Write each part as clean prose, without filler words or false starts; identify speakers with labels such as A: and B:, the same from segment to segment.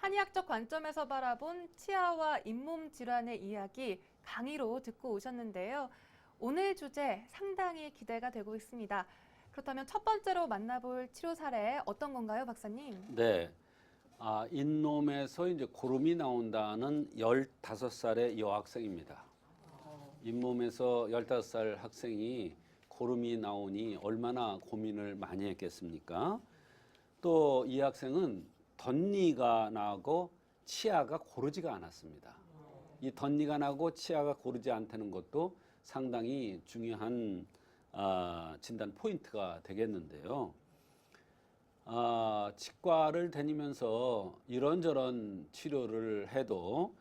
A: 한의학적 관점에서 바라본 치아와 잇몸 질환의 이야기 강의로 듣고 오셨는데요. 오늘 주제 상당히 기대가 되고 있습니다. 그렇다면 첫 번째로 만나볼 치료 사례 어떤 건가요, 박사님?
B: 네. 잇몸에서 이제 고름이 나온다는 15살의 여학생입니다. 잇몸에서 15살 학생이 고름이 나오니 얼마나 고민을 많이 했겠습니까? 또 이 학생은 덧니가 나고 치아가 고르지가 않았습니다. 이 덧니가 나고 치아가 고르지 않다는 것도 상당히 중요한 진단 포인트가 되겠는데요. 치과를 다니면서 이런저런 치료를 해도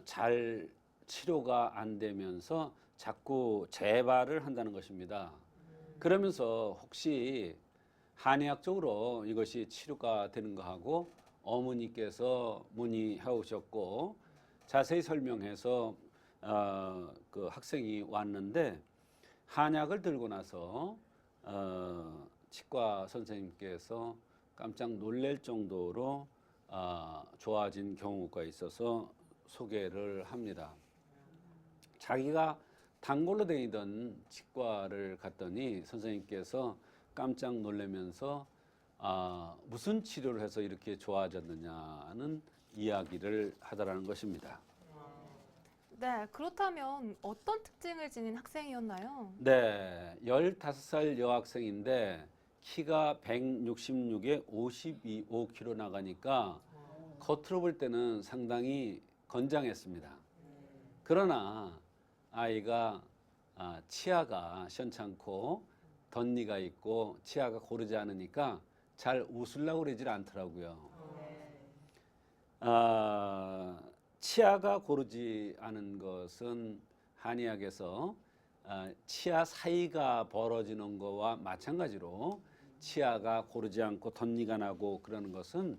B: 잘 치료가 안 되면서 자꾸 재발을 한다는 것입니다. 그러면서 혹시 한의학적으로 이것이 치료가 되는가 하고 어머니께서 문의해 오셨고 자세히 설명해서 그 학생이 왔는데 한약을 들고 나서 치과 선생님께서 깜짝 놀랄 정도로 좋아진 경우가 있어서 소개를 합니다. 자기가 단골로 다니던 치과를 갔더니 선생님께서 깜짝 놀라면서 무슨 치료를 해서 이렇게 좋아졌느냐는 이야기를 하더라는 것입니다.
A: 네, 그렇다면 어떤 특징을 지닌 학생이었나요?
B: 네, 15살 여학생인데 키가 166에 52kg 나가니까 겉으로 볼 때는 상당히 건장했습니다. 그러나 아이가 치아가 시원찮고 덧니가 있고 치아가 고르지 않으니까 잘 웃으려고 그러질 않더라고요. 치아가 고르지 않은 것은 한의학에서 치아 사이가 벌어지는 것과 마찬가지로 치아가 고르지 않고 덧니가 나고 그러는 것은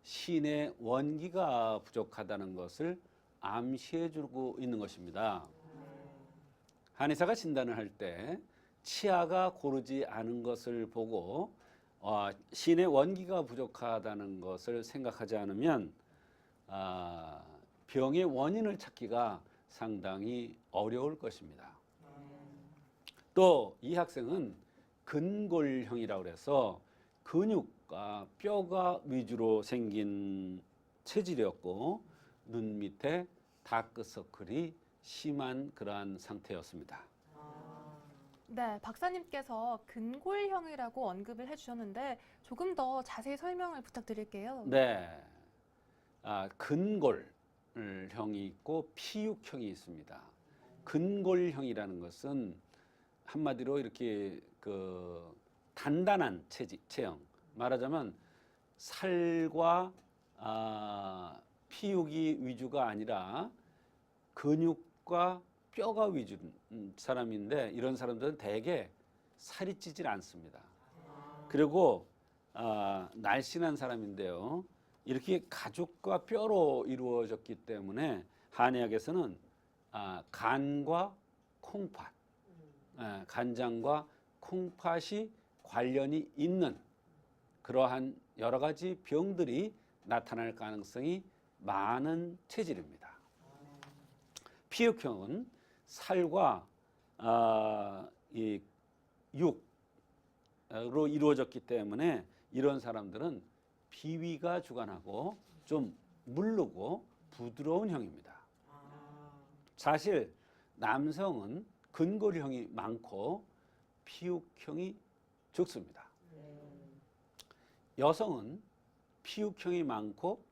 B: 신의 원기가 부족하다는 것을 암시해 주고 있는 것입니다. 한의사가 진단을 할 때 치아가 고르지 않은 것을 보고 신의 원기가 부족하다는 것을 생각하지 않으면 병의 원인을 찾기가 상당히 어려울 것입니다. 또 이 학생은 근골형이라고 해서 근육과 뼈가 위주로 생긴 체질이었고 눈 밑에 다크서클이 심한 그러한 상태였습니다.
A: 네, 박사님께서 근골형이라고 언급을 해주셨는데 조금 더 자세히 설명을 부탁드릴게요.
B: 네, 근골형이 있고 피육형이 있습니다. 근골형이라는 것은 한마디로 이렇게 그 단단한 체형, 말하자면 살과 피육이 위주가 아니라 근육과 뼈가 위주인 사람인데 이런 사람들은 대개 살이 찌질 않습니다. 그리고 날씬한 사람인데요. 이렇게 가죽과 뼈로 이루어졌기 때문에 한의학에서는 간과 콩팥, 간장과 콩팥이 관련이 있는 그러한 여러 가지 병들이 나타날 가능성이 많은 체질입니다. 피육형은 살과 이 육으로 이루어졌기 때문에 이런 사람들은 비위가 주관하고 좀 물르고 부드러운 형입니다. 사실 남성은 근골형이 많고 피육형이 적습니다. 여성은 피육형이 많고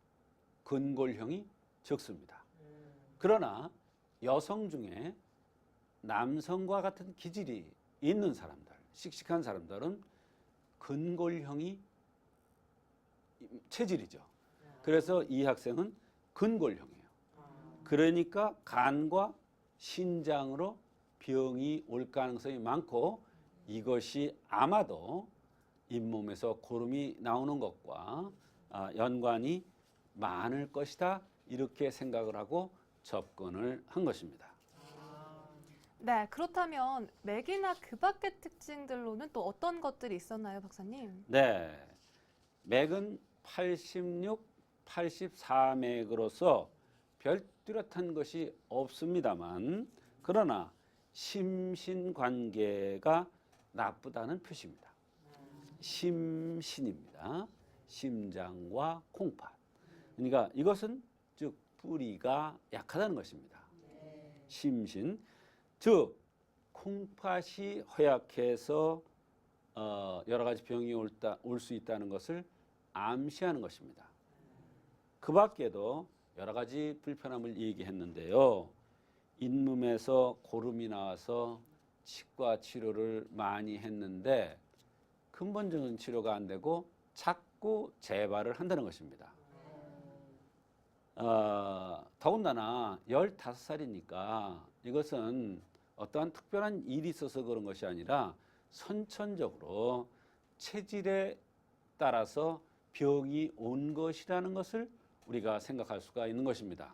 B: 근골형이 적습니다. 그러나 여성 중에 남성과 같은 기질이 있는 사람들, 씩씩한 사람들은 근골형이 체질이죠. 그래서 이 학생은 근골형이에요. 그러니까 간과 신장으로 병이 올 가능성이 많고 이것이 아마도 잇몸에서 고름이 나오는 것과 연관이 많을 것이다. 이렇게 생각을 하고 접근을 한 것입니다.
A: 네, 그렇다면 맥이나 그 밖의 특징들로는 또 어떤 것들이 있었나요, 박사님?
B: 네, 맥은 86, 84맥으로서 별 뚜렷한 것이 없습니다만 그러나 심신관계가 나쁘다는 표시입니다. 심신입니다. 심장과 콩팥. 그러니까 이것은 즉 뿌리가 약하다는 것입니다. 심신, 즉 콩팥이 허약해서 여러 가지 병이 올 수 있다는 것을 암시하는 것입니다. 그 밖에도 여러 가지 불편함을 얘기했는데요. 잇몸에서 고름이 나와서 치과 치료를 많이 했는데 근본적인 치료가 안 되고 자꾸 재발을 한다는 것입니다. 더군다나 15살이니까 이것은 어떠한 특별한 일이 있어서 그런 것이 아니라 선천적으로 체질에 따라서 병이 온 것이라는 것을 우리가 생각할 수가 있는 것입니다.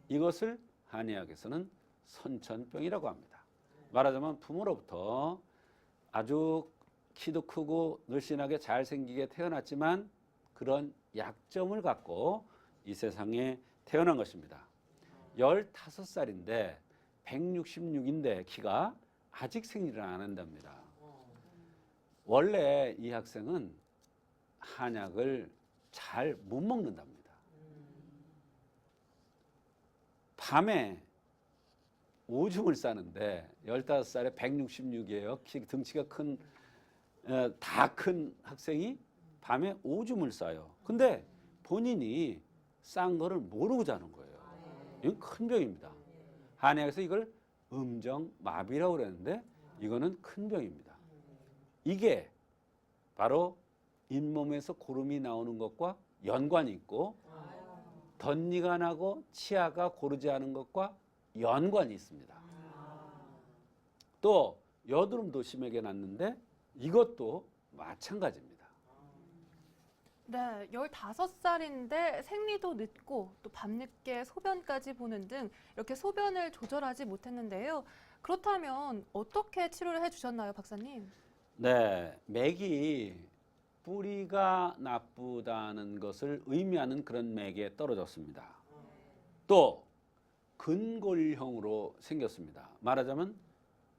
B: 이것을 한의학에서는 선천병이라고 합니다. 말하자면 부모로부터 아주 키도 크고 늘씬하게 잘생기게 태어났지만 그런 약점을 갖고 이 세상에 태어난 것입니다. 15살인데 166인데 키가 아직 생리를 안 한답니다. 원래 이 학생은 한약을 잘 못 먹는답니다. 밤에 오줌을 싸는데 15살에 166이에요. 등치가 큰, 다 큰 학생이 밤에 오줌을 싸요. 근데 본인이 싼 거를 모르고 자는 거예요. 이건 큰 병입니다. 한의학에서 이걸 음정마비라고 그러는데 이거는 큰 병입니다. 이게 바로 잇몸에서 고름이 나오는 것과 연관이 있고 덧니가 나고 치아가 고르지 않은 것과 연관이 있습니다. 또 여드름도 심하게 났는데 이것도 마찬가지입니다.
A: 네, 15살인데 생리도 늦고 또 밤늦게 소변까지 보는 등 이렇게 소변을 조절하지 못했는데요. 그렇다면 어떻게 치료를 해주셨나요, 박사님?
B: 네, 맥이 뿌리가 나쁘다는 것을 의미하는 그런 맥에 떨어졌습니다. 또 근골형으로 생겼습니다. 말하자면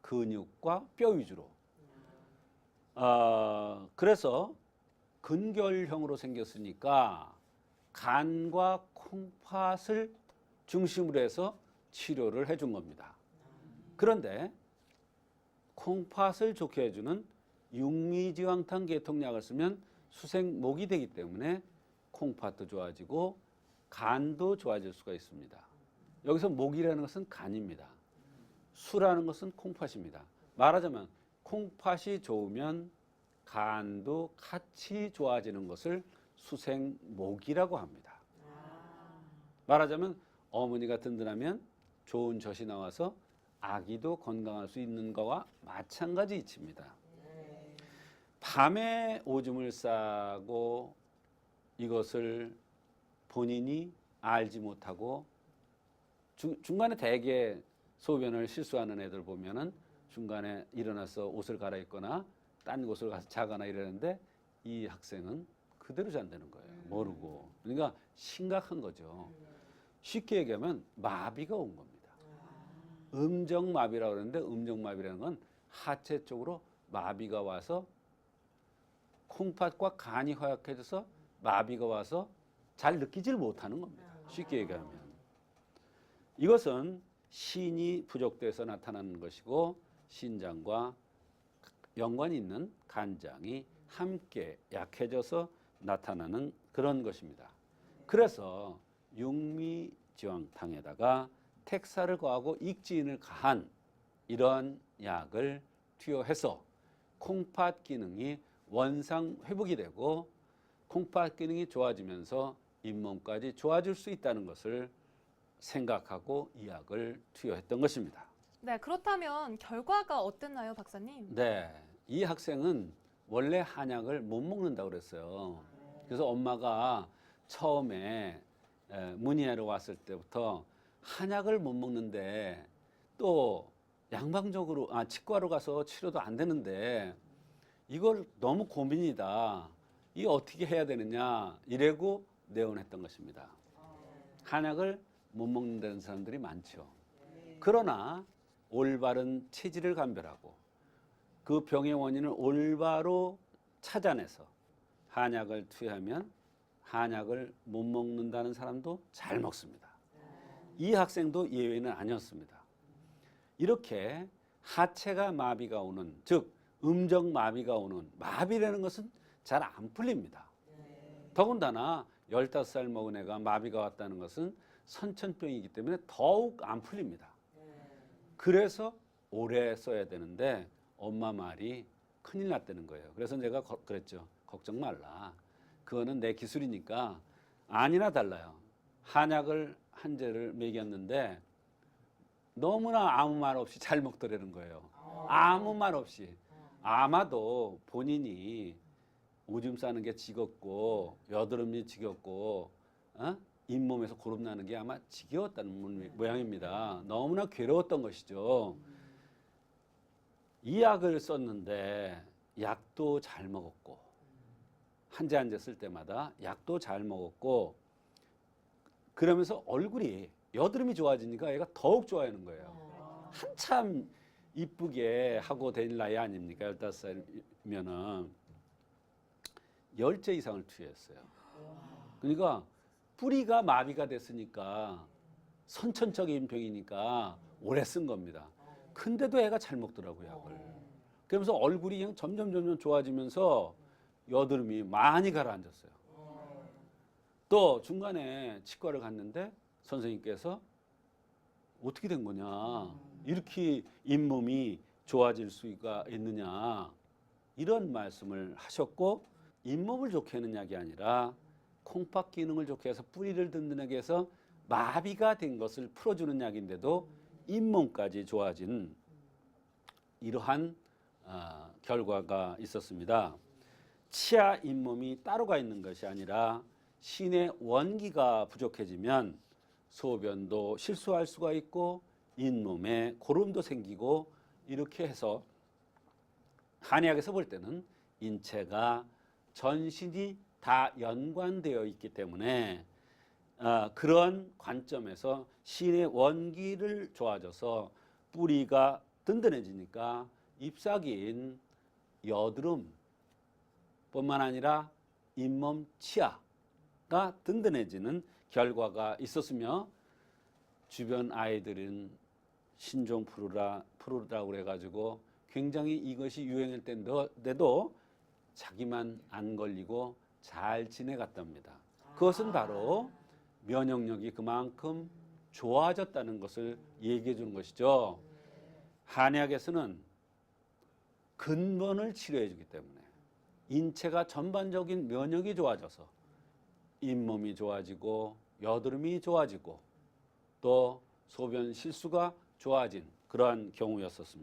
B: 근육과 뼈 위주로. 그래서 근결형으로 생겼으니까 간과 콩팥을 중심으로 해서 치료를 해준 겁니다. 그런데 콩팥을 좋게 해주는 육미지황탄 계통약을 쓰면 수생목이 되기 때문에 콩팥도 좋아지고 간도 좋아질 수가 있습니다. 여기서 목이라는 것은 간입니다. 수라는 것은 콩팥입니다. 말하자면 콩팥이 좋으면 간도 같이 좋아지는 것을 수생목이라고 합니다. 말하자면 어머니가 든든하면 좋은 젖이 나와서 아기도 건강할 수 있는 것과 마찬가지 이치입니다. 밤에 오줌을 싸고 이것을 본인이 알지 못하고 중간에 대개 소변을 실수하는 애들 보면은 중간에 일어나서 옷을 갈아입거나 딴 곳을 가서 자거나 이러는데 이 학생은 그대로 잔다는 거예요. 모르고. 그러니까 심각한 거죠. 쉽게 얘기하면 마비가 온 겁니다. 음정마비라고 그러는데 음정마비라는 건 하체 쪽으로 마비가 와서 콩팥과 간이 허약해져서 마비가 와서 잘 느끼질 못하는 겁니다. 쉽게 얘기하면. 이것은 신이 부족돼서 나타나는 것이고 신장과 연관이 있는 간장이 함께 약해져서 나타나는 그런 것입니다. 그래서 육미지황탕에다가 택사를 거하고 익지인을 가한 이런 약을 투여해서 콩팥 기능이 원상 회복이 되고 콩팥 기능이 좋아지면서 잇몸까지 좋아질 수 있다는 것을 생각하고 이 약을 투여했던 것입니다.
A: 네, 그렇다면 결과가 어땠나요, 박사님?
B: 네, 이 학생은 원래 한약을 못 먹는다고 그랬어요. 그래서 엄마가 처음에 문의하러 왔을 때부터 한약을 못 먹는데 또 양방적으로 치과로 가서 치료도 안 되는데 이걸 너무 고민이다. 이 어떻게 해야 되느냐 이래고 내원했던 것입니다. 한약을 못 먹는다는 사람들이 많죠. 그러나 올바른 체질을 감별하고 그 병의 원인을 올바로 찾아내서 한약을 투여하면 한약을 못 먹는다는 사람도 잘 먹습니다. 이 학생도 예외는 아니었습니다. 이렇게 하체가 마비가 오는, 즉 음정 마비가 오는, 마비라는 것은 잘 안 풀립니다. 더군다나 15살 먹은 애가 마비가 왔다는 것은 선천병이기 때문에 더욱 안 풀립니다. 그래서 오래 써야 되는데 엄마 말이 큰일 났다는 거예요. 그래서 제가 그랬죠. 걱정 말라. 그거는 내 기술이니까. 아니나 달라요. 한약을 한 재를 먹였는데 너무나 아무 말 없이 잘 먹더라는 거예요. 아무 말 없이. 아마도 본인이 오줌 싸는 게 지겹고 여드름이 지겹고 잇몸에서 고름 나는 게 아마 지겨웠다는 모양입니다. 너무나 괴로웠던 것이죠. 이 약을 썼는데 약도 잘 먹었고 한 재 한 재 쓸 때마다 약도 잘 먹었고 그러면서 얼굴이 여드름이 좋아지니까 얘가 더욱 좋아하는 거예요. 한참 이쁘게 하고 다닐 나이 아닙니까? 15살이면은 10재 이상을 투여했어요. 그러니까 뿌리가 마비가 됐으니까 선천적인 병이니까 오래 쓴 겁니다. 근데도 애가 잘 먹더라고요, 약을. 그러면서 얼굴이 그냥 점점 좋아지면서 여드름이 많이 가라앉았어요. 또 중간에 치과를 갔는데 선생님께서 어떻게 된 거냐, 이렇게 잇몸이 좋아질 수가 있느냐, 이런 말씀을 하셨고, 잇몸을 좋게 하는 약이 아니라 콩팥 기능을 좋게 해서 뿌리를 든든하게 해서 마비가 된 것을 풀어주는 약인데도 잇몸까지 좋아진 이러한 결과가 있었습니다. 치아 잇몸이 따로가 있는 것이 아니라 신의 원기가 부족해지면 소변도 실수할 수가 있고 잇몸에 고름도 생기고, 이렇게 해서 한의학에서 볼 때는 인체가 전신이 다 연관되어 있기 때문에 그런 관점에서 신의 원기를 좋아져서 뿌리가 든든해지니까 잎사귀인 여드름 뿐만 아니라 잇몸 치아가 든든해지는 결과가 있었으며, 주변 아이들은 신종 푸르라고 그래가지고 굉장히 이것이 유행할 때인데도 자기만 안 걸리고 잘 지내갔답니다. 그것은 바로 면역력이 그만큼 좋아졌다는 것을 얘기해 주는 것이죠. 한의학에서는 근본을 치료해 주기 때문에 인체가 전반적인 면역이 좋아져서 잇몸이 좋아지고 여드름이 좋아지고 또 소변 실수가 좋아진 그러한 경우였었습니다.